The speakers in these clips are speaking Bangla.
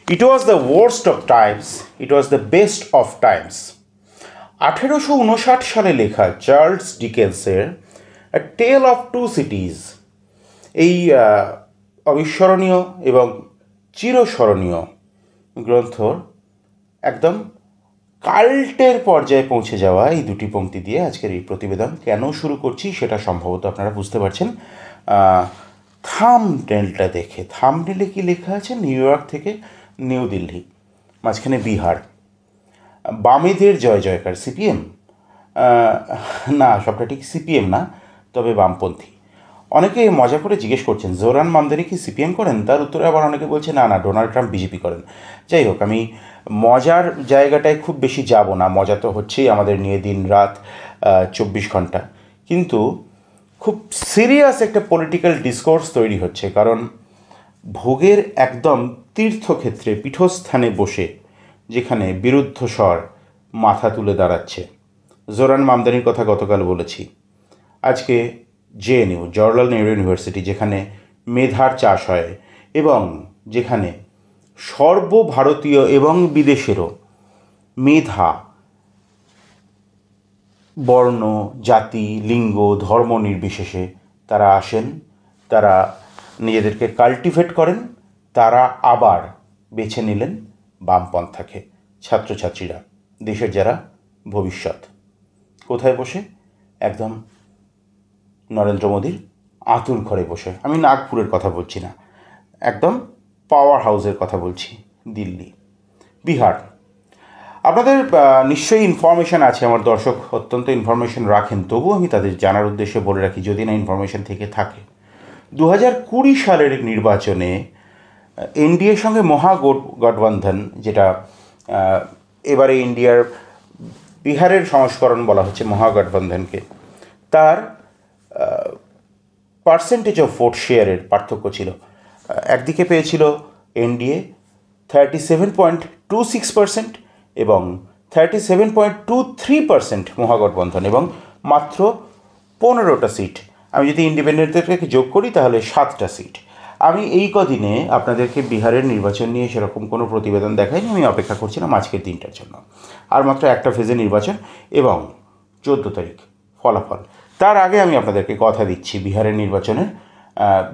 It was the worst of times, it was the best of times. 1859 সালে লেখা Charles ডিকেন্সের A Tale of Two Cities এই অবিস্মরণীয় এবং চিরস্মরণীয় গ্রন্থর একদম কাল্টের পর্যায়ে পৌঁছে যাওয়া এই দুটি পংক্তি দিয়ে আজকের এই প্রতিবেদন কেন শুরু করছি সেটা সম্ভবত আপনারা বুঝতে পারছেন থাম্বনেলটা দেখে। থাম্বনেলে কি লেখা আছে? নিউ ইয়র্ক থেকে নিউ দিল্লি, মাঝখানে বিহার, বামেদের জয় জয়কার। সিপিএম না, সবটা ঠিক সিপিএম না, তবে বামপন্থী। অনেকে মজা করে জিজ্ঞেস করছেন জোরান মামদানি কি সিপিএম করেন? তার উত্তরে আবার অনেকে বলছে না না, ডোনাল্ড ট্রাম্প বিজেপি করেন। যাই হোক, আমি মজার জায়গাটায় খুব বেশি যাব না। মজা তো হচ্ছেই আমাদের নিয়ে দিন রাত 24 ঘন্টা, কিন্তু খুব সিরিয়াস একটা পলিটিক্যাল ডিসকোর্স তৈরি হচ্ছে। কারণ ভোগের একদম তীর্থক্ষেত্রে পীঠস্থানে বসে যেখানে বিরুদ্ধ স্বর মাথা তুলে দাঁড়াচ্ছে, জোরান মামদানির কথা গতকাল বলেছি। আজকে জেএনইউ, জওহরলাল নেহরু ইউনিভার্সিটি, যেখানে মেধার চাষ হয় এবং যেখানে সর্বভারতীয় এবং বিদেশেরও মেধা বর্ণ, জাতি, লিঙ্গ, ধর্ম নির্বিশেষে তারা আসেন, তারা নিজেদেরকে কাল্টিভেট করেন, তারা আবার বেছে নিলেন বামপন্থাকে। ছাত্রছাত্রীরা, দেশের যারা ভবিষ্যৎ, কোথায় বসে? একদম নরেন্দ্র মোদীর আতুর ঘরে বসে। আমি নাগপুরের কথা বলছি না, একদম পাওয়ার হাউসের কথা বলছি, দিল্লি, বিহার। আপনাদের নিশ্চয়ই ইনফরমেশান আছে, আমার দর্শক অত্যন্ত ইনফরমেশান রাখেন, তবুও আমি তাদের জানার উদ্দেশ্যে বলে রাখি যদি না ইনফরমেশান থেকে থাকে। 2020 সালের নির্বাচনে এনডিএর সঙ্গে মহাগঠবন্ধন, যেটা এবারে ইন্ডিয়ার বিহারের সংস্করণ বলা হচ্ছে মহাগঠবন্ধনকে, তার পার্সেন্টেজ অফ ভোট শেয়ারের পার্থক্য ছিল। একদিকে পেয়েছিল এনডিএ 37.26% এবং 37.23% মহাগঠবন্ধন, এবং মাত্র 15টা সিট। আমি যদি ইন্ডিপেন্ডেন্টদেরকে যোগ করি তাহলে 7টা সিট। আমি এই কদিনে আপনাদেরকে বিহারের নির্বাচন নিয়ে সেরকম কোনো প্রতিবেদন দেখাইনি, আমি অপেক্ষা করছিলাম আজকের দিনটার জন্য। আর মাত্র একটা ফেজে নির্বাচন এবং 14 তারিখ ফলাফল। তার আগে আমি আপনাদেরকে কথা দিচ্ছি, বিহারের নির্বাচনের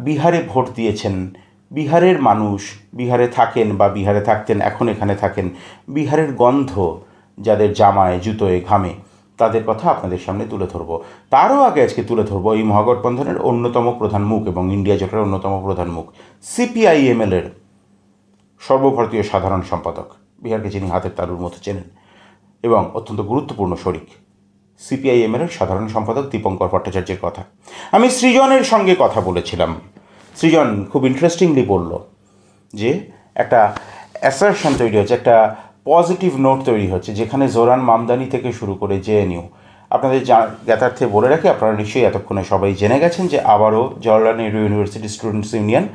বিহারে ভোট দিয়েছেন বিহারের মানুষ, বিহারে থাকেন বা বিহারে থাকতেন, এখন এখানে থাকেন, বিহারের গন্ধ যাদের জামায়, জুতোয়, ঘামে, তাদের কথা আপনাদের সামনে তুলে ধরবো। তারও আগে আজকে তুলে ধরবো এই মহাগঠবন্ধনের অন্যতম প্রধান মুখ এবং ইন্ডিয়া জোটের অন্যতম প্রধান মুখ, সিপিআইএমএলের সর্বভারতীয় সাধারণ সম্পাদক, বিহারকে যিনি হাতের তালুর মতো চেনেন এবং অত্যন্ত গুরুত্বপূর্ণ শরিক, সিপিআইএমএলের সাধারণ সম্পাদক দীপঙ্কর ভট্টাচার্যের কথা। আমি সৃজনের সঙ্গে কথা বলেছিলাম। সৃজন খুব ইন্টারেস্টিংলি বলল যে একটা অ্যাসারশন তৈরি হচ্ছে, একটা পজিটিভ নোট তৈরি হচ্ছে, যেখানে জোরান মামদানি থেকে শুরু করে জেএনইউ। আপনাদের জ্ঞাতার্থে বলে রাখি, আপনারা নিশ্চয়ই এতক্ষণে সবাই জেনে গেছেন যে আবারও Jawaharlal Nehru university students union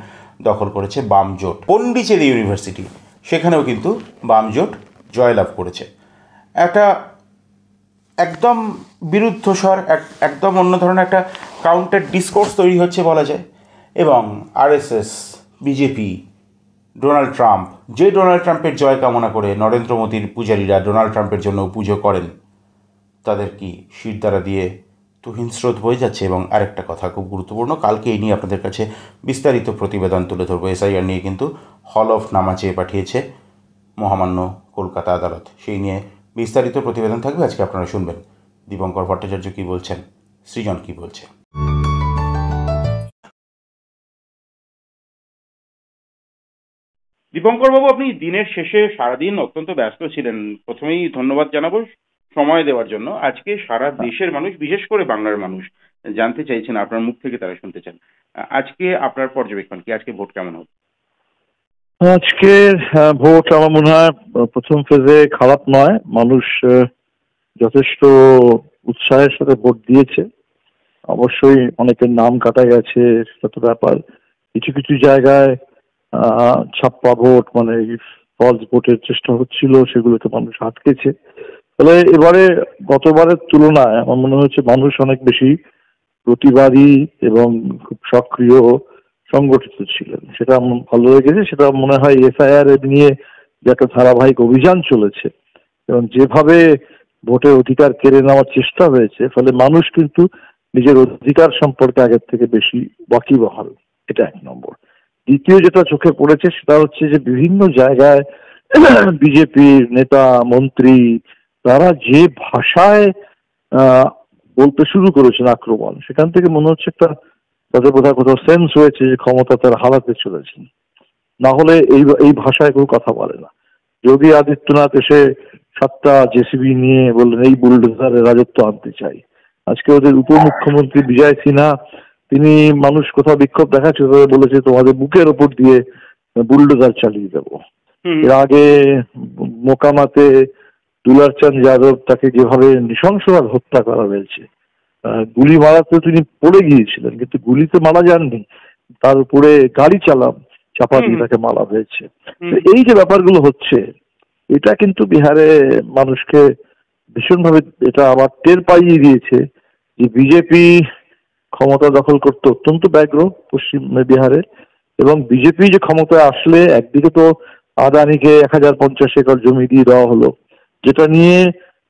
দখল করেছে বাম জোট। পন্ডিচেরি ইউনিভার্সিটি, সেখানেও কিন্তু বাম জোট জয়লাভ করেছে। একটা একদম বিরুদ্ধ স্বর, একদম অন্য ধরনের একটা কাউন্টার ডিসকোর্স তৈরি হচ্ছে বলা যায়। এবং আরএসএস, বিজেপি, ডোনাল্ড ট্রাম্প, যে ডোনাল্ড ট্রাম্পের জয় কামনা করে নরেন্দ্র মোদীর পূজারীরা ডোনাল্ড ট্রাম্পের জন্য পুজো করেন, তাদের কি শিরদাঁড়া দিয়ে তুহিন স্রোত বয়ে যাচ্ছে। এবং আরেকটা কথা খুব গুরুত্বপূর্ণ, কালকে এই নিয়ে আপনাদের কাছে বিস্তারিত প্রতিবেদন তুলে ধরবো। এসআইআর নিয়ে কিন্তু হলফনামা চেয়ে পাঠিয়েছে মহামান্য কলকাতা আদালত, সেই নিয়ে বিস্তারিত প্রতিবেদন থাকবে। আজকে আপনারা শুনবেন দীপঙ্কর ভট্টাচার্য কী বলছেন, সৃজন কী বলছে। দীপঙ্করবাবু, আপনি দিনের শেষে সারাদিন অত্যন্ত ব্যস্ত ছিলেন, প্রথমেই ধন্যবাদ জানাবো সময় দেওয়ার জন্য। আজকে সারা দেশের মানুষ, বিশেষ করে বাংলার মানুষ জানতে চাইছেন, আপনার মুখ থেকে তারা শুনতে চান, আজকে আপনার পর্যবেক্ষণ কি, আজকে ভোট কেমন হবে? আজকে ভোট আমার মনে হয় প্রথম ফেজে খারাপ নয়, মানুষ যথেষ্ট উৎসাহের সাথে ভোট দিয়েছে। অবশ্যই অনেকের নাম কাটা গেছে, সেটা তো ব্যাপার। কিছু কিছু জায়গায় ছাপ্পা ভোট, মানে ফলস ভোটের চেষ্টা হচ্ছিল, সেগুলোতে মানুষ আটকেছে। ফলে এবারে গতবারের তুলনায় আমার মনে হচ্ছে মানুষ অনেক বেশি প্রতিবাদী এবং খুব সক্রিয় সংগঠিত ছিলেন। সেটা আমার ভালো লেগেছে। সেটা মনে হয় এসআইআর নিয়ে যে একটা ধারাবাহিক অভিযান চলেছে এবং যেভাবে ভোটের অধিকার কেড়ে নেওয়ার চেষ্টা হয়েছে, ফলে মানুষ কিন্তু নিজের অধিকার সম্পর্কে আগের থেকে বেশি ওয়াকিবহাল। এটা এক নম্বর। দ্বিতীয় যেটা চোখে পড়েছে সেটা হচ্ছে যে বিভিন্ন জায়গায় বিজেপির নেতা মন্ত্রী তারা যে ভাষায় আহ, বলতে শুরু করেছেন আক্রমণ, সেখান থেকে মনে হচ্ছে একটা তাদের বোধহয় কোথাও সেন্স হয়েছে যে ক্ষমতা তারা হারাতে চলেছেন। না হলে এই এই ভাষায় কেউ কথা বলে না। যোগী আদিত্যনাথ এসে 7টা জেসিবি নিয়ে বললেন এই বুলডোজারের রাজত্ব আনতে চাই। আজকে ওদের উপমুখ্যমন্ত্রী বিজয় সিনহা তিনি মানুষ কোথাও বিক্ষোভ দেখাচ্ছে বলেছে তোমাদের বুকের ওপর দিয়ে বুলডোজার চালিয়ে দেবো। এর আগে মোকামাতে দুলারচাঁদ যাদব তাকে যেভাবে নৃশংসভাবে হত্যা করা হয়েছে, গুলি মারাতে তিনি পড়ে গিয়েছিলেন কিন্তু গুলিতে মারা যাননি, তার উপরে গাড়ি চাপা দিয়ে তাকে মারা হয়েছে। এই যে ব্যাপারগুলো হচ্ছে এটা কিন্তু বিহারে মানুষকে ভীষণভাবে এটা আবার টের পাইয়ে দিয়েছে যে বিজেপি ক্ষমতা দখল করতে অত্যন্ত ব্যগ্র পশ্চিম বিহারে, এবং বিজেপি যে ক্ষমতায় আসলে একদিকে তো আদানিকে 1050 একর জমি দিয়ে দেওয়া হলো, যেটা নিয়ে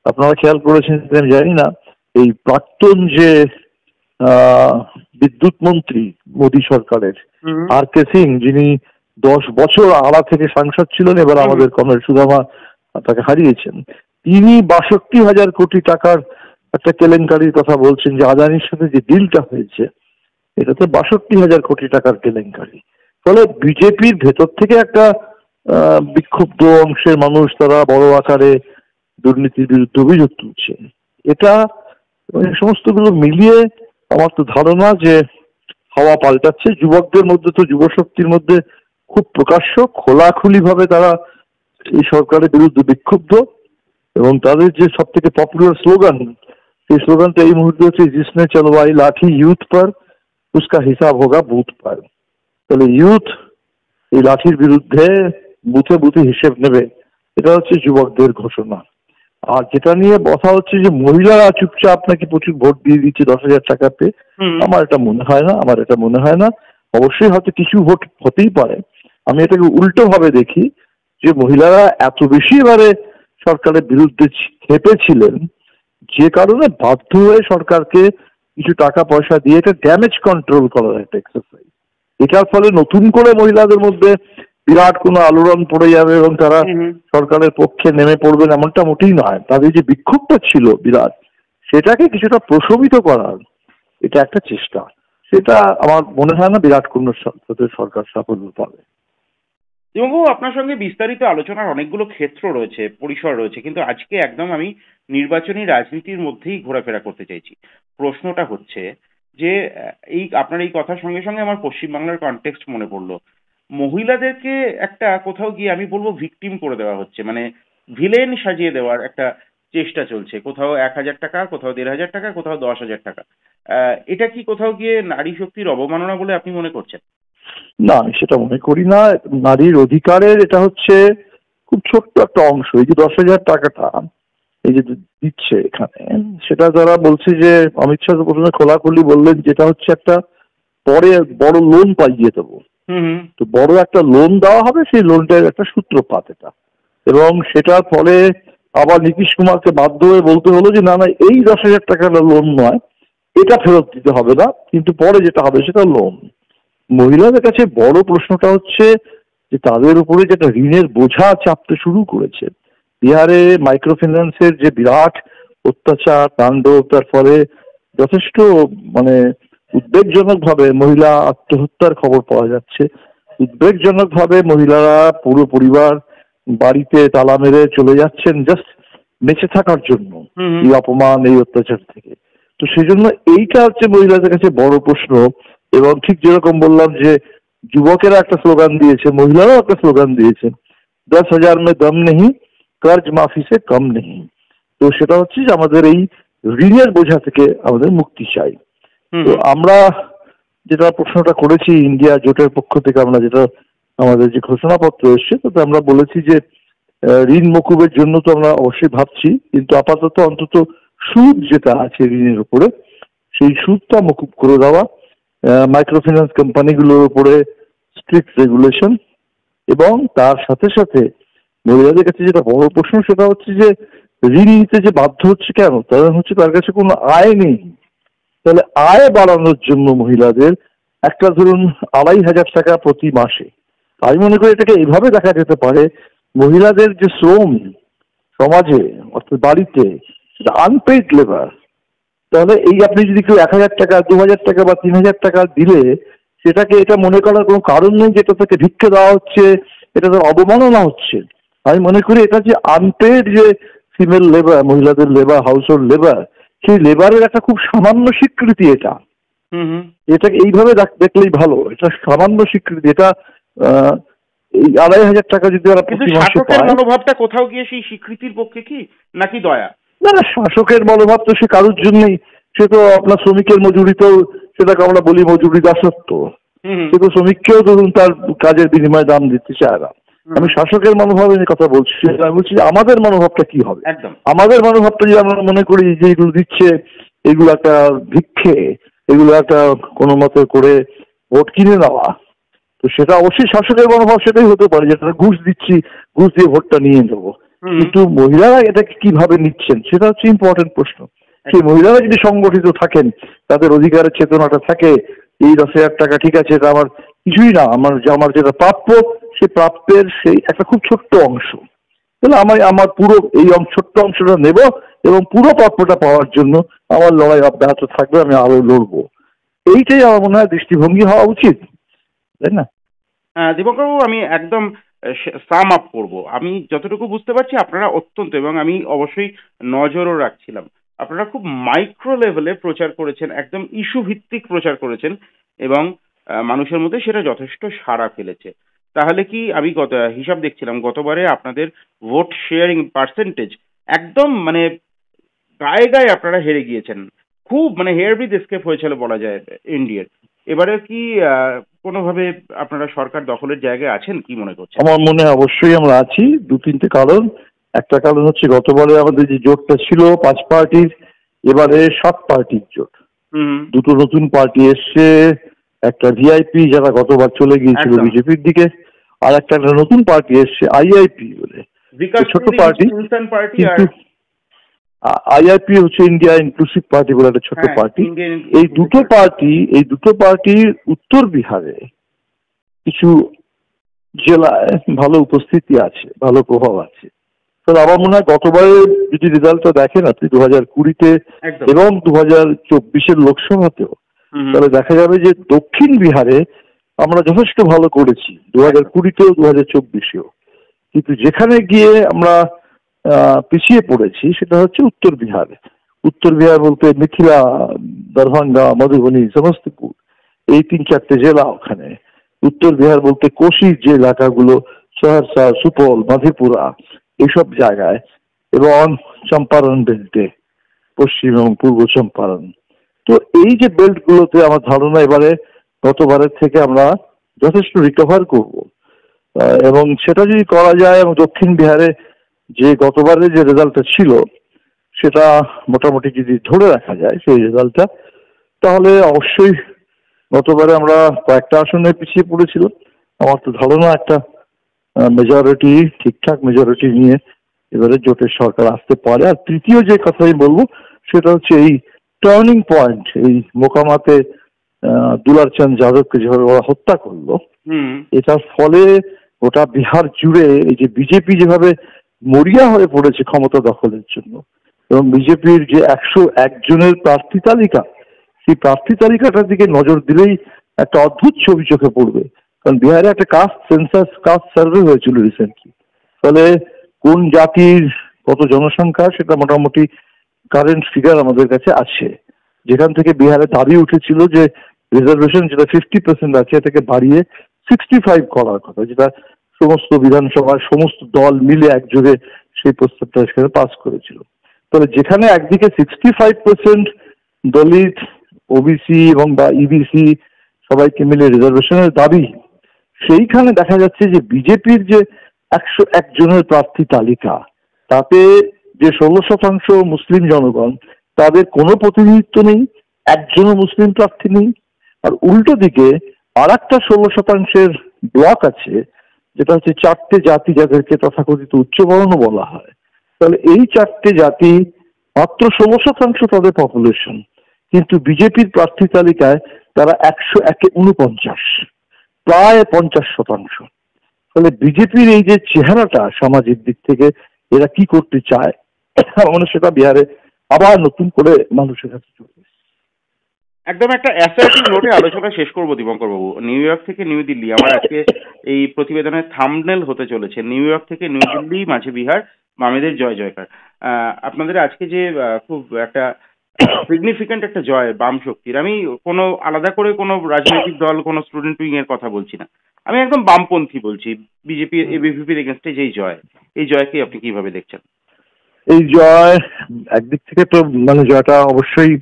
আপনারা খেয়াল করেছেন আমি জানি না, এই প্রাক্তন যে বিদ্যুৎ মন্ত্রী মোদী সরকারের আর কে সিং, যিনি 10 বছর আড়া থেকে সাংসদ ছিলেন, এবার আমাদের কমরেড সুদামা তাকে হারিয়েছেন, তিনি 62,000 কোটি টাকার একটা কেলেঙ্কারির কথা বলছেন যে আদানির সাথে যে ডিলটা হয়েছে এটাতে 62,000 কোটি টাকার কেলেঙ্কারি। ফলে বিজেপির ভেতর থেকে একটা বিক্ষুব্ধ অংশের মানুষ তারা বড় আকারে দুর্নীতির বিরুদ্ধে অভিযোগ তুলছেন। এটা সমস্তগুলো মিলিয়ে আমার তো ধারণা যে হাওয়া পাল্টাচ্ছে। যুবকদের মধ্যে তো যুবশক্তির মধ্যে খুব প্রকাশ্য খোলাখুলি ভাবে তারা এই সরকারের বিরুদ্ধে বিক্ষুব্ধ, এবং তাদের যে সব থেকে পপুলার স্লোগান, সেই স্লোগানটা এই মুহূর্তে হচ্ছে জিসনে চলওয়াই লাঠি ইউথ পর উসকা হিসাব হোগা বুথ পর। তাহলে ইউথ এই লাঠির বিরুদ্ধে বুথে বুথে হিসেব নেবে, এটা হচ্ছে যুবকদের ঘোষণা। আর যেটা নিয়ে কথা হচ্ছে যে মহিলারা চুপচাপ নাকি প্রচুর ভোট দিয়ে দিচ্ছে 10,000 টাকাতে, আমার এটা মনে হয় না। অবশ্যই হয়তো কিছু ভোট হতেই পারে। আমি এটাকে উল্টো ভাবে দেখি যে মহিলারা এত বেশি এবারে সরকারের বিরুদ্ধে খেপেছিলেন যে কারণে বাধ্য হয়ে সরকারকে কিছু টাকা পয়সা দিয়ে এটা ড্যামেজ কন্ট্রোল করার একটা এক্সারসাইজ। এটার ফলে নতুন করে মহিলাদের মধ্যে বিরাট কোনো আলোড়ন পড়ে যাবে এবং তারা সরকারের পক্ষে নেমে পড়বেন এমনটা মোটেই নয়। তাদের যে বিক্ষোভটা ছিল বিরাট, সেটাকে কিছুটা প্রশমিত করার এটা একটা চেষ্টা। সেটা আমার মনে হয় না বিরাট কোনো সরকার সাফল্য পাবে। এবং আপনার সঙ্গে বিস্তারিত আলোচনার অনেকগুলো ক্ষেত্র রয়েছে, পরিসর রয়েছে, কিন্তু আজকে একদম আমি নির্বাচনী রাজনীতির মধ্যেই ঘোরাফেরা করতে চাইছি। প্রশ্নটা হচ্ছে যে এই আপনার এই কথার সঙ্গে সঙ্গে আমার পশ্চিমবাংলার কনটেক্সট মনে পড়লো। মহিলাদেরকে একটা কোথাও গিয়ে আমি বলবো ভিকটিম করে দেওয়া হচ্ছে, মানে ভিলেন সাজিয়ে দেওয়ার একটা চেষ্টা চলছে। কোথাও 1,000 টাকা, কোথাও 1,500 টাকা, কোথাও 10,000 টাকা। এটা কি কোথাও গিয়ে নারী শক্তির অবমাননা বলে আপনি মনে করছেন? না, আমি সেটা মনে করি না। নারীর অধিকারের এটা হচ্ছে খুব ছোট্ট একটা অংশ। এই যে 10,000 টাকাটা এই যে দিচ্ছে এখানে, সেটা যারা বলছে যে অমিত শাহ প্রথমে খোলাখুলি বললেন যেটা হচ্ছে একটা পরে বড় লোন পাইয়ে দেবো, তো বড় একটা লোন দেওয়া হবে, সেই লোনটার একটা সূত্রপাত এটা, এবং সেটার ফলে আবার নীতিশ কুমারকে বাধ্য হয়ে বলতে হলো যে না না এই 10,000 টাকার লোন নয়, এটা ফেরত দিতে হবে না, কিন্তু পরে যেটা হবে সেটা লোন। মহিলাদের কাছে বড় প্রশ্নটা হচ্ছে যে তাদের উপরে যেটা ঋণের বোঝা চাপতে শুরু করেছে। বিহারে মাইক্রো ফিন্যান্সের যে বিরাট অত্যাচার তাণ্ডব, তার ফলে যথেষ্ট মানে উদ্বেগজনক ভাবে মহিলা আত্মহত্যার খবর পাওয়া যাচ্ছে। উদ্বেগজনক ভাবে মহিলারা পুরো পরিবার বাড়িতে তালা মেরে চলে যাচ্ছেন জাস্ট বেঁচে থাকার জন্য এই অপমান এই অত্যাচার থেকে। তো সেই জন্য এইটা হচ্ছে মহিলাদের কাছে বড় প্রশ্ন। এবং ঠিক যেরকম বললাম যে যুবকেরা একটা স্লোগান দিয়েছে, মহিলারাও একটা স্লোগান দিয়েছেন, 10,000 মে দম নেই, কর্জ মাফি সে কম নেই। তো সেটা হচ্ছে যে আমাদের এই ঋণের বোঝা থেকে আমাদের মুক্তি চাই। তো আমরা যেটা প্রশ্নটা করেছি ইন্ডিয়া জোটের পক্ষ থেকে, আমরা যেটা আমাদের যে ঘোষণাপত্র এসছে তাতে আমরা বলেছি যে ঋণ মকুবের জন্য তো আমরা অবশ্যই ভাবছি, কিন্তু আপাতত অন্তত সুদ যেটা আছে ঋণের উপরে সেই সুদটা মকুব করে দেওয়া মাইক্রো ফিন্যান্স কোম্পানিগুলোর উপরে স্ট্রিক্ট রেগুলেশন, এবং তার সাথে সাথে মহিলাদের কাছে যেটা বড় প্রশ্ন সেটা হচ্ছে যে ঋণ নিতে যে বাধ্য হচ্ছে কেন, কারণ হচ্ছে তার কাছে কোনো আয় নেই। তাহলে আয় বাড়ানোর জন্য মহিলাদের একটা ধরুন 2,500 টাকা প্রতি মাসে, আমি মনে করি এটাকে এইভাবে দেখা যেতে পারে, মহিলাদের যে শ্রম সমাজে অর্থাৎ বাড়িতে সেটা আনপেইড লেবার। তাহলে এই আপনি যদি কেউ 1,000 টাকা 2,000 টাকা বা 3,000 টাকা দিলে সেটাকে এটা মনে করার কোনো কারণ নেই যে এটা তাকে ভিক্ষে দেওয়া হচ্ছে, এটা তার অবমাননা হচ্ছে। আমি মনে করি এটা যে আনপেইড যে ফিমেল লেবার, মহিলাদের লেবার, হাউস হোল্ড লেবার, সেই লেবারের একটা খুব সামান্য স্বীকৃতি এটা। এটাকে এইভাবে দেখলেই ভালো, এটা সামান্য স্বীকৃতি। এটা এই 2,500 টাকা যদি ওরা প্রতি মাসে পায়, মনোভাবটা কোথাও গিয়ে সেই স্বীকৃতির পক্ষে কি নাকি দয়া? না না, শাসকের মনোভাব তো সে কারোর জন্যই, সে তো আপনার শ্রমিকের মজুরিতেও, সেটাকে আমরা বলি মজুরি দাসত্ব, সে তো শ্রমিককেও ধরুন তার কাজের বিনিময়ে দাম দিতে চায় না। আমি শাসকের মনোভাবের কথা বলছি, আমি বলছি যে আমাদের মনোভাবটা কি হবে। আমাদের মনোভাবটা যদি আমরা মনে করি যে এগুলো দিচ্ছে, এগুলো একটা ভিক্ষে, এগুলো একটা কোনো মতো করে ভোট কিনে নেওয়া, তো সেটা অবশ্যই শাসকের মনোভাব সেটাই হতে পারে, যেটা ঘুষ দিচ্ছি, ঘুষ দিয়ে ভোটটা নিয়ে নেবো। কিন্তু মহিলারা এটাকে কিভাবে নিচ্ছেন সেটা হচ্ছে ইম্পর্টেন্ট প্রশ্ন। সেই মহিলারা যদি সংগঠিত থাকেন, তাদের অধিকারের চেতনাটা থাকে, এই 10,000 টাকা ঠিক আছে, এটা আমার কিছুই না, আমার যেটা প্রাপ্য সেই প্রাপ্যের সেই একটা খুব ছোট্ট অংশ, তাহলে আমার পুরো এই ছোট্ট অংশটা নেব এবং পুরো প্রাপ্যটা পাওয়ার জন্য আমার লড়াই অব্যাহত থাকবে, আমি আরো লড়বো। এইটাই আমার মনে হয় দৃষ্টিভঙ্গি হওয়া উচিত, তাই না? দীপকবাবু, আমি একদম সাম আপ করবো। আমি যতটুকু বুঝতে পারছি আপনারা অত্যন্ত, এবং আমি অবশ্যই নজরও রাখছিলাম, আপনারা খুব মাইক্রো লেভেলে প্রচার করেছেন, একদম ইস্যু ভিত্তিক প্রচার করেছেন, এবং মানুষের মধ্যে সেটা যথেষ্ট সাড়া ফেলেছে। তাহলে কি, আমি হিসাব দেখছিলাম, গতবারে আপনাদের ভোট শেয়ারিং পার্সেন্টেজ একদম মানে গায়ে গায়ে আপনারা হেরে গিয়েছেন, খুব মানে হেয়ার ব্রিথ এসকেপ হয়েছিল বলা যায় ইন্ডিয়ার। এবারে কি কোনোভাবে আপনারা সরকার দখলের জায়গায় আছেন, কি মনে করছেন? আমার মনে হয় অবশ্যই আমরা আছি, 2-3টে কারণ। একটা কারণ হচ্ছে গতবারে আমাদের যে জোটটা ছিল 5 পার্টির, এবারে 7 পার্টির জোট। দুটো নতুন পার্টি এসছে, একটা ভিআইপি যারা গতবার চলে গিয়েছিল বিজেপির দিকে, আর একটা নতুন পার্টি এসছে আইআইপি বলে, ছোট পার্টি। কিন্তু আইআইপি হচ্ছে ইন্ডিয়া ইনক্লুসিভ পার্টি বলে একটা ছোট পার্টি। এই দুটো পার্টির উত্তর বিহারে কিছু জেলায় ভালো উপস্থিতি আছে, ভালো প্রভাব আছে। তাহলে আমার মনে হয় গতবারে যদি রেজাল্টটা দেখেন আপনি 2020-তে এবং 2024-এর লোকসভাতেও, তাহলে দেখা যাবে যে দক্ষিণ বিহারে আমরা যথেষ্ট ভালো করেছি, 2020-তেও 2024-এও। কিন্তু যেখানে গিয়ে আমরা পিছিয়ে পড়েছি সেটা হচ্ছে উত্তর বিহার। উত্তর বিহার বলতে মিথিলা, দরভঙ্গা, মধুবনী, সমস্তিপুর, এই 3-4টে জেলা ওখানে। উত্তর বিহার বলতে কোশির যে এলাকাগুলো, সহরসা, সুপৌল, মাধেপুরা, এইসব জায়গায়, এবং চম্পারণ বেল্টে, পশ্চিম এবং পূর্ব চম্পারণ। তো এই যে বেল্ট গুলোতে আমার ধারণা এবারে গতবারের থেকে আমরা যথেষ্ট রিকভার করব, এবং সেটা যদি করা যায়, এবং দক্ষিণ বিহারে যে গতবারে যে রেজাল্টটা ছিল সেটা মোটামুটি যদি ধরে রাখা যায় সেই রেজাল্টটা, তাহলে অবশ্যই গতবারে আমরা কয়েকটা আসনে পিছিয়ে পড়েছিলাম, আমার তো ধারণা একটা মেজরিটি, ঠিকঠাক মেজরিটি নিয়ে এবারে জোটের সরকার আসতে পারে। আর তৃতীয় যে কথা আমি বলবো সেটা হচ্ছে এই টার্নিং পয়েন্ট, এই মোকামাতে দুলারচাঁদ যাদবকে যেভাবে ওরা হত্যা করলো, এটার ফলে গোটা বিহার জুড়ে এই যে বিজেপি যেভাবে মরিয়া হয়ে পড়েছে ক্ষমতা দখলের জন্য, এবং বিজেপির যে 101 জনের প্রার্থী তালিকা, সেই প্রার্থী তালিকাটার দিকে নজর দিলেই একটা অদ্ভুত ছবি চোখে পড়বে। কারণ বিহারে একটা কাস্ট সেন্সাস, কাস্ট সার্ভে হয়েছিল রিসেন্টলি, ফলে কোন জাতির কত জনসংখ্যা সেটা মোটামুটি কারেন্ট ফিগার আমাদের কাছে আছে, যেখান থেকে বিহারে দাবি উঠেছিল যে রিজার্ভেশন যেটা 50% আছে এটাকে বাড়িয়ে 65 করার কথা, যেটা সমস্ত বিধানসভার সমস্ত দল মিলে একযোগে সেই প্রস্তাবটা সেখানে পাস করেছিল। তবে যেখানে একদিকে 65% দলিত, ওবিসি এবং বা ইবিসি সবাইকে মিলে রিজার্ভেশনের দাবি, সেইখানে দেখা যাচ্ছে যে বিজেপির যে 101 জনের প্রার্থী তালিকা, তাতে যে 16% মুসলিম জনগণ, তাদের কোনো প্রতিনিধিত্ব নেই, একজনও মুসলিম প্রার্থী নেই। আর উল্টো দিকে আর একটা 16% ব্লক আছে, যেটা হচ্ছে 4টে জাতি, যাদেরকে তথাকথিত উচ্চবর্ণ বলা হয়। তাহলে এই 4টে জাতি মাত্র 16% তাদের পপুলেশন, কিন্তু বিজেপির প্রার্থী তালিকায় তারা 149, প্রায় 50%। তাহলে বিজেপির এই যে চেহারাটা সামাজিক দিক থেকে এরা কি করতে চায়, মানে সেটা বিহারে আবার নতুন করে মানুষের কাছে চলে এসেছে। একদম একটা অ্যাসার্টিভ নোটে আলোচনা শেষ করবো দীপঙ্কর বাবু। নিউ ইয়র্ক থেকে নিউ দিল্লি আমার আজকে এই প্রতিবেদনের থাম্বনেল হতে চলেছে, নিউ ইয়র্ক থেকে নিউ দিল্লি, মাঝে বিহার, বামেদের জয় জয়কার। আপনাদের আজকে যে খুব একটা সিগনিফিক্যান্ট একটা জয় বাম শক্তির, আমি কোনো আলাদা করে কোনো রাজনৈতিক দল, কোনো স্টুডেন্ট উইং এর কথা বলছি না, আমি একদম বামপন্থী বলছি। বিজেপি এবিভিপির এগেনস্টে যেই জয়, এই জয়কে আপনি কিভাবে দেখছেন? এই জয় একদিক থেকে তো মানে জয়টা অবশ্যই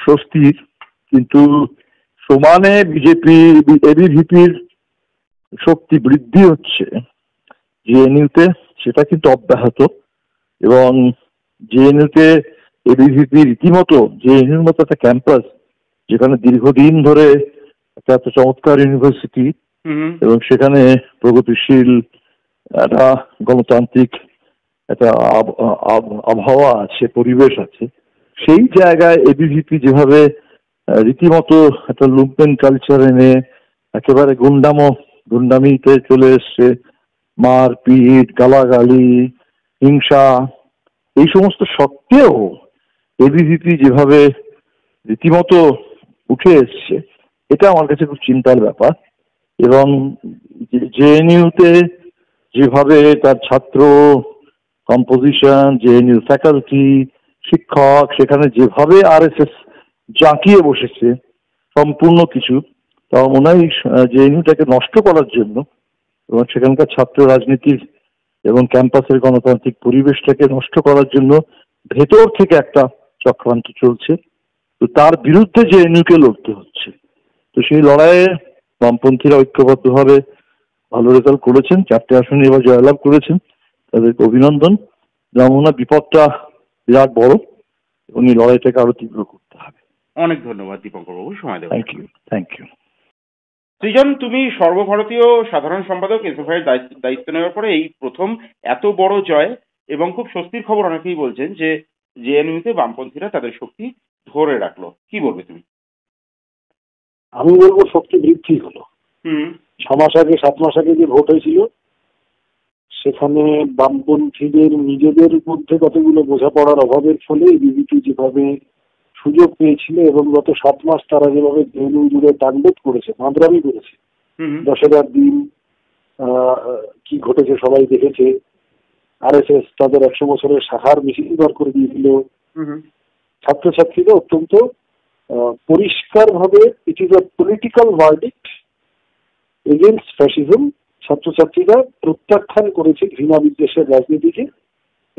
স্বস্তির, কিন্তু সমানে বিজেপি এবিভিপির শক্তি বৃদ্ধি হচ্ছে জেএনইউতে, সেটা কিন্তু অব্যাহত। এবং জেএনইউতে এবিভিপি রীতিমতো জেএনইউর মতো একটা ক্যাম্পাস, যেখানে দীর্ঘদিন ধরে একটা এত চমৎকার ইউনিভার্সিটি এবং সেখানে প্রগতিশীল একটা গণতান্ত্রিক একটা আবহাওয়া আছে, পরিবেশ আছে, সেই জায়গায় এবিভিপি যেভাবে রীতিমতো একটা লুম্পেন কালচার এনে একেবারে গুন্ডামিতে চলে এসছে, মারপিট, গালাগালি, হিংসা, এই সমস্ত সত্ত্বেও এবিভিপি যেভাবে রীতিমতো উঠে এসছে, এটা আমার কাছে খুব চিন্তার ব্যাপার। এবং জেএনইউতে যেভাবে তার ছাত্র কম্পোজিশন, জেএনইউ ফ্যাকাল্টি, শিক্ষক, সেখানে যেভাবে আরএসএস জাঁকিয়ে বসেছে সম্পূর্ণ কিছু, তা মনে হয় জেএনইউটাকে নষ্ট করার জন্য এবং সেখানকার ছাত্র রাজনীতির এবং ক্যাম্পাসের গণতান্ত্রিক পরিবেশটাকে নষ্ট করার জন্য ভেতর থেকে একটা চক্রান্ত চলছে। তো তার বিরুদ্ধে জেএনইউকে লড়তে হচ্ছে। তো সেই লড়াইয়ে বামপন্থীরা ঐক্যবদ্ধভাবে ভালো রেজাল্ট করেছেন, 4টে আসনে এবার জয়লাভ করেছেন, তাদেরকে অভিনন্দন। যেমন বিপদটা বিরাট বড় এবং এই লড়াইটাকে আরো তীব্র করতে হবে। অনেক ধন্যবাদ দীপঙ্কর বাবু, সময় দেওয়ার। Thank you. সৃজন, তুমি সর্বভারতীয় সাধারণ সম্পাদক এসএফআই এর দায়িত্ব নেওয়ার পরে এই প্রথম এত বড় জয়, এবং খুব স্বস্তির খবর অনেকেই বলছেন যে জেএনইউতে বামপন্থীরা তাদের শক্তি ধরে রাখলো, কি বলবে তুমি? আমি বলবো শক্তি বৃদ্ধি হলো। 6 মাস আগে 7 মাস আগে যে ভোট হয়েছিল, সেখানে বামপন্থীদের নিজেদের মধ্যে কতগুলো বোঝাপড়ার অভাবের ফলে বিজেপি যেভাবে সুযোগ পেয়েছিল এবং গত 7 মাস তারা যেভাবে জেএনইউ জুড়ে তাণ্ডব করেছে, মাদ্রামি করেছে, 10,000 দিন কি ঘটেছে সবাই দেখেছে। আরএসএস তাদের 100 বছরের শাখার মিছিল বার করে দিয়েছিল। ছাত্রছাত্রীরা অত্যন্ত পরিষ্কার ভাবে, it is a political verdict against fascism, ছাত্রছাত্রীরা প্রত্যাখ্যান করেছে ঘৃণা বিদ্বেষের রাজনীতিকে।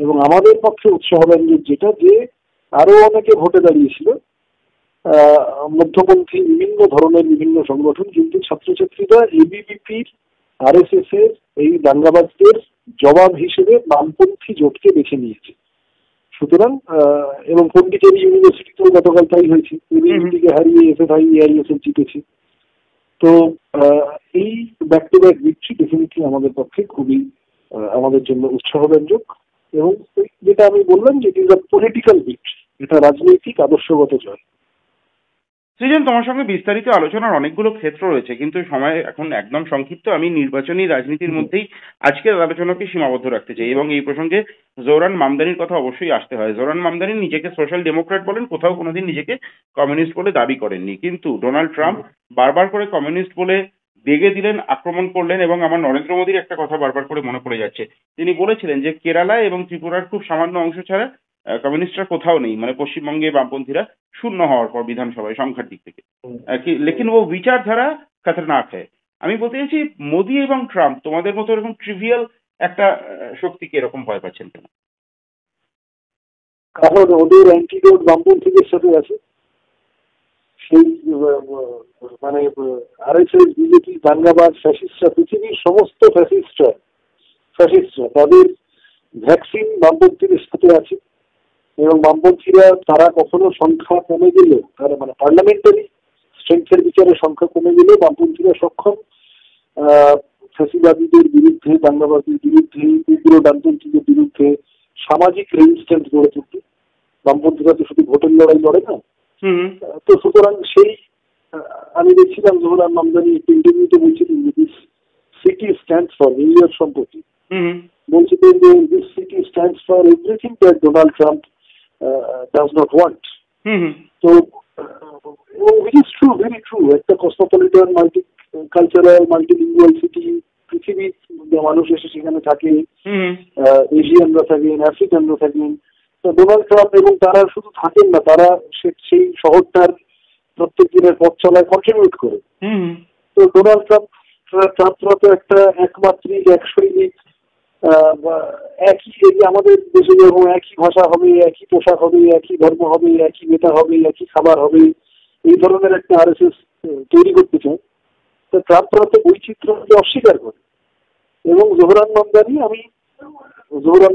এবং আমাদের পক্ষে উৎসাহব্যঞ্জক যেটা, যে আরো অনেকে ভোটে দাঁড়িয়েছিল, মধ্যপন্থী বিভিন্ন ধরনের বিভিন্ন সংগঠন, কিন্তু ছাত্রছাত্রীরা এবিভিপির, আরএসএস এর এই দাঙ্গাবাজদের জবাব হিসেবে বামপন্থী জোটকে বেছে নিয়েছে। সুতরাং এবং পন্ডিচেরি ইউনিভার্সিটিতেও গতকাল তাই হয়েছে, এবিভিপিকে হারিয়ে এসএফআই এআইএসএফ জিতেছে। তো এই back to back victory definitely আমাদের পক্ষে খুবই আমাদের জন্য উৎসাহব্যঞ্জক। এবং যেটা আমি বললাম যে it is a political victory, এটা রাজনৈতিক আদর্শগত জয়। সৃজন, তোমার সঙ্গে বিস্তারিত আলোচনার অনেকগুলো ক্ষেত্র রয়েছে, কিন্তু সময় এখন একদম সংক্ষিপ্ত। আমি নির্বাচনী রাজনীতির মধ্যেই আজকের আলোচনাকে সীমাবদ্ধ রাখতে চাই, এবং এই প্রসঙ্গে জোহরান মামদানির কথা অবশ্যই আসতে হয়। জোহরান মামদানি নিজেকে সোশ্যাল ডেমোক্র্যাট বলেন, কোথাও কোনোদিন নিজেকে কমিউনিস্ট বলে দাবি করেননি, কিন্তু ডোনাল্ড ট্রাম্প বারবার করে কমিউনিস্ট বলে দেগে দিলেন, আক্রমণ করলেন। এবং আমার নরেন্দ্র মোদীর একটা কথা বারবার করে মনে পড়ে যাচ্ছে, তিনি বলেছিলেন যে কেরালা এবং ত্রিপুরার খুব সামান্য অংশ ছাড়া কমিউনিস্টরা কোথাও নেই, মানে পশ্চিমবঙ্গে বামপন্থীরা শূন্য হওয়ার পর বিধানসভায় সংখ্যার দিক থেকে, লেকিন ও বিচারধারা খতরনাক হয়। আমি বলতে চাইছি, মোদী এবং ট্রাম্প তোমাদের মতো এরকম ট্রিভিয়াল একটা শক্তিকে এরকম ভয় পাচ্ছেন কেন? কারণ ওদের অ্যান্টিডোট বামপন্থীদের সাথে আছে। সেই মানে আরএসএস, বিজেপি, দাঙ্গাবাজ, ফ্যাসিস্টরা, পৃথিবীর সমস্ত ফ্যাসিস্টরা তাদের ভ্যাকসিন বামপন্থীদের সাথে আছে। এবং বামপন্থীরা তারা কখনো সংখ্যা কমে গেলেও, তারা মানে পার্লামেন্টারি স্ট্রেংথের বিচারে সংখ্যা কমে গেলে বামপন্থীরা সক্ষম ফ্যাসিবাদীদের বিরুদ্ধে, দাঙ্গাবাদীর বিরুদ্ধে, উগ্র ডানপন্থীদের বিরুদ্ধে সামাজিক রেজিস্ট্যান্স গড়ে তুলতে। বামপন্থীরা তো শুধু ভোটের লড়াই লড়ে না। তো সুতরাং সেই আমি দেখছিলাম জোহরান মামদানি একটি ইন্টারভিউতে বলছিলেন this city stands for, new York সম্পত্তি বলছিলেন যে this city stands for everything that Donald Trump does not want. তো which is true, very true, একটা Cosmopolitan, multi cultural, multilingual city, পৃথিবীর মানুষ এসে সেখানে থাকে, এশিয়ানরা থাকেন, আফ্রিকানরা থাকেন। তো ডোনাল্ড ট্রাম্প এবং তারা শুধু থাকেন না, তারা সেই শহরটার প্রত্যেক দিনের পথ চলায় কন্ট্রিবিউট করে। তো ডোনাল্ড ট্রাম্পরা তো একটা একমাত্রিক, এক সৈনিক, একই আমাদের দেশে যেরকম একই ভাষা হবে, একই পোশাক হবে, একই ধর্ম হবে, একই নেতা হবে, একই খাবার হবে, এই ধরনের একটা আরএসএস তৈরি করতে চায়। তো ট্রাম্পরা তো বৈচিত্র্যকে অস্বীকার করে। এবং জোহরান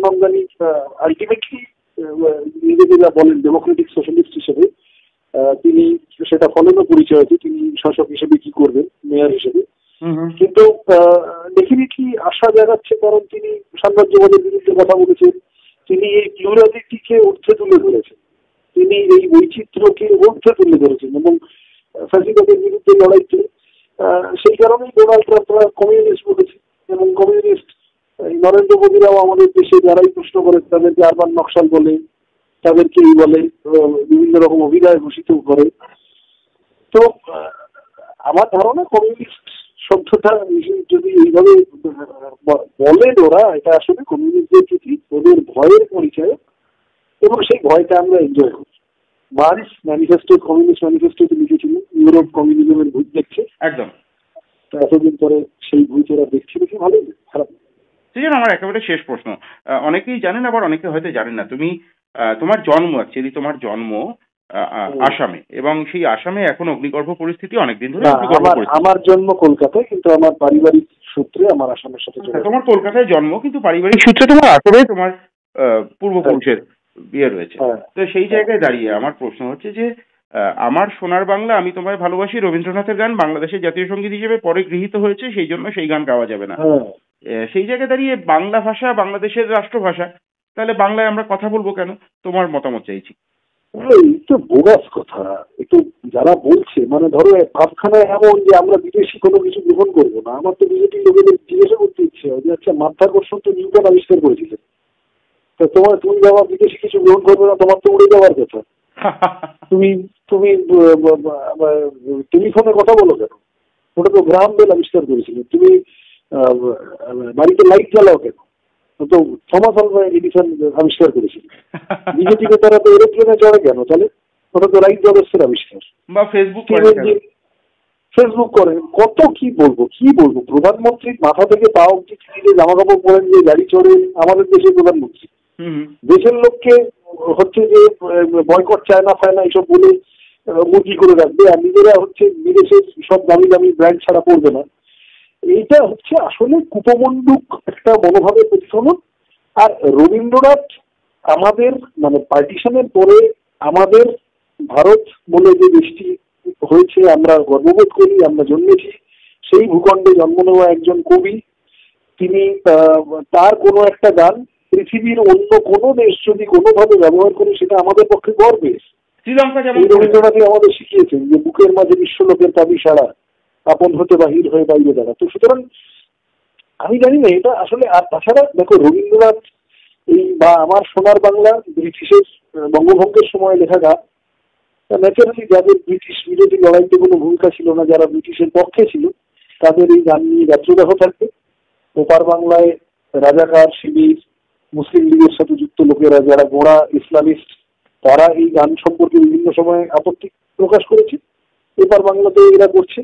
মামদানি আলটিমেটলি নিজেকে যা বলেন ডেমোক্রেটিক সোশ্যালিস্ট হিসেবে, তিনি সেটা ফলনও পরিচয় আছে, তিনি শাসক হিসেবে কি করবেন, মেয়র হিসেবে। কিন্তু ডেফিনেটলি আশা জাগাচ্ছে, কারণ তিনি সাম্রাজ্যবাদের বিরুদ্ধে কথা বলেছেন, তিনি এই প্লুরালিটিকে ঊর্ধ্বে তুলে ধরেছেন, তিনি এই বৈচিত্র্যকে ঊর্ধ্বে তুলে ধরেছেন এবং ফ্যাসিবাদের বিরুদ্ধে লড়াইতে। সেই কারণেই ডোনাল্ড ট্রাম্পরা কমিউনিস্ট বলেছে এবং কমিউনিস্ট নরেন্দ্র মোদীরাও আমাদের দেশে যারাই প্রশ্ন করে তাদেরকে আরবান নকশাল বলে, তাদেরকে এই বলে, বিভিন্ন রকম অভিনয় ঘোষিত করে। তো আমার ধারণা কমিউনিস্ট শব্দটা যদি এইভাবে বলেন ওরা, এটা আসলে কমিউনিস্টদের প্রতি ওদের ভয়ের পরিচয় এবং সেই ভয়টা আমরা এনজয় করি। মার্কস ম্যানিফেস্টো, কমিউনিস্ট ম্যানিফেস্টোতে লিখেছিলেন ইউরোপ কমিউনিজমের ভূত দেখছে। একদম। তো এতদিন পরে সেই ভূত ওরা দেখছে, দেখে ভালোই, খারাপ। সেই জন্য আমার একেবারে শেষ প্রশ্ন, অনেকেই জানেন আবার অনেকে হয়তো জানেন না, তুমি তোমার জন্ম অ্যাকচুয়ালি তোমার জন্ম আসামে, এবং সেই আসামে এখন অগ্নিগর্ভ পরিস্থিতি অনেকদিন ধরে। আমার জন্ম কলকাতায়, কিন্তু আমার পারিবারিক সূত্রে আমার আসামের সাথে। তোমার কলকাতায় জন্ম, কিন্তু পারিবারিক সূত্রে তোমার আসামে তোমার পূর্বপুরুষের বিয়ে রয়েছে। তো সেই জায়গায় দাঁড়িয়ে আমার প্রশ্ন হচ্ছে যে আমার সোনার বাংলা আমি তোমায় ভালোবাসি রবীন্দ্রনাথের গান বাংলাদেশের জাতীয় সঙ্গীত হিসেবে পরে গৃহীত হয়েছে, সেই জন্য সেই গান গাওয়া যাবে না। সেই জায়গায় দাঁড়িয়ে বাংলা ভাষা বাংলাদেশের রাষ্ট্রভাষা, তাহলে বাংলায় আমরা কথা বলবো কেন? তোমার মতামত চাইছি। এই তো বোগাস কথা, একটু যারা বলছে, মানে ধরো ভাবখানা এমন যে আমরা বিদেশি কোনো কিছু গ্রহণ করবো না। আমার তো বিজেপি লোকেদের জিজ্ঞাসা করতে ইচ্ছে হয় যে আচ্ছা, মাধ্যাকর্ষণ তো নিউটন আবিষ্কার করেছিলেন, তো তুমি বাবা বিদেশি কিছু গ্রহণ করবে না, তোমার তো উড়ে যাওয়ার কথা। তুমি টেলিফোনে কথা বলো কেন? ওটা তো গ্রাহাম বেল আবিষ্কার করেছিলেন। তুমি বাড়িতে লাইট জ্বালাও কেন? তো থমাস আলভা এডিসন আবিষ্কার করেছিল। বিজেপি নেতারা তো এরোপ্লেনে চড়ে কেন? তাহলে ওটা তো রাইট জবের আবিষ্কার। বা ফেসবুক করেন, কত কি বলবো। প্রধানমন্ত্রীর মাথা থেকে পা অব্দি জামা কাপড় পরেন, যে গাড়ি চড়েন, আমাদের দেশের প্রধানমন্ত্রী। দেশের লোককে হচ্ছে যে বয়কট চায়না ফায়না এইসব বলে মুরগি করে রাখবে, আর নিজেরা হচ্ছে বিদেশের সব দামি দামি ব্র্যান্ড ছাড়া পড়বে না। এইটা হচ্ছে আসলে কুপমণ্ডুক একটা মনোভাবের প্রতিফলন। আর রবীন্দ্রনাথ আমাদের মানে পার্টিশনের পরে আমাদের ভারত বলে যে দেশটি হয়েছে, আমরা গর্ববোধ করি, আমরা জন্মেছি সেই ভূখণ্ডে জন্ম নেওয়া একজন কবি। তিনি তার কোনো একটা গান পৃথিবীর অন্য কোনো দেশ যদি কোনোভাবে ব্যবহার করে, সেটা আমাদের পক্ষে গর্বের। শ্রীলঙ্কা যেমন রবীন্দ্রনাথই আমাদের শিখিয়েছেন যে বুকের মাঝে বিশ্বলোকের দাবি সারা, আপন হতে বাহির হয়ে বাইরে দাঁড়া। তো সুতরাং আমি জানি না এটা আসলে। আর তাছাড়া দেখো, রবীন্দ্রনাথ এই বা আমার সোনার বাংলা ব্রিটিশের বঙ্গভঙ্গের সময় লেখা গান, ন্যাচারালি যাদের ব্রিটিশ বিরোধী লড়াইতে কোনো ভূমিকা ছিল না, যারা ব্রিটিশের পক্ষে ছিল, তাদের এই গান নিয়ে গাত্রদাহ থাকবে। ওপার বাংলায় রাজাকার শিবির, মুসলিম লীগের সাথে যুক্ত লোকেরা, যারা গোঁড়া ইসলামিস্ট, তারা এই গান সম্পর্কে বিভিন্ন সময় আপত্তি প্রকাশ করেছে। এপার বাংলাতে এরা করছে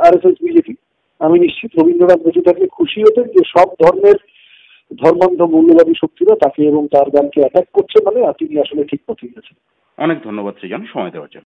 আরএসএস বিজেপি। আমি নিশ্চিত রবীন্দ্রনাথ বেঁচে থাকলে খুশি হতেন যে সব ধর্মের ধর্মান্ধ মূল্যবাদী শক্তিরা তাকে এবং তার গানকে অ্যাটাক করছে, মানে তিনি আসলে ঠিক পথে গেছেন। অনেক ধন্যবাদ সৃজন সময় দেওয়ার জন্য।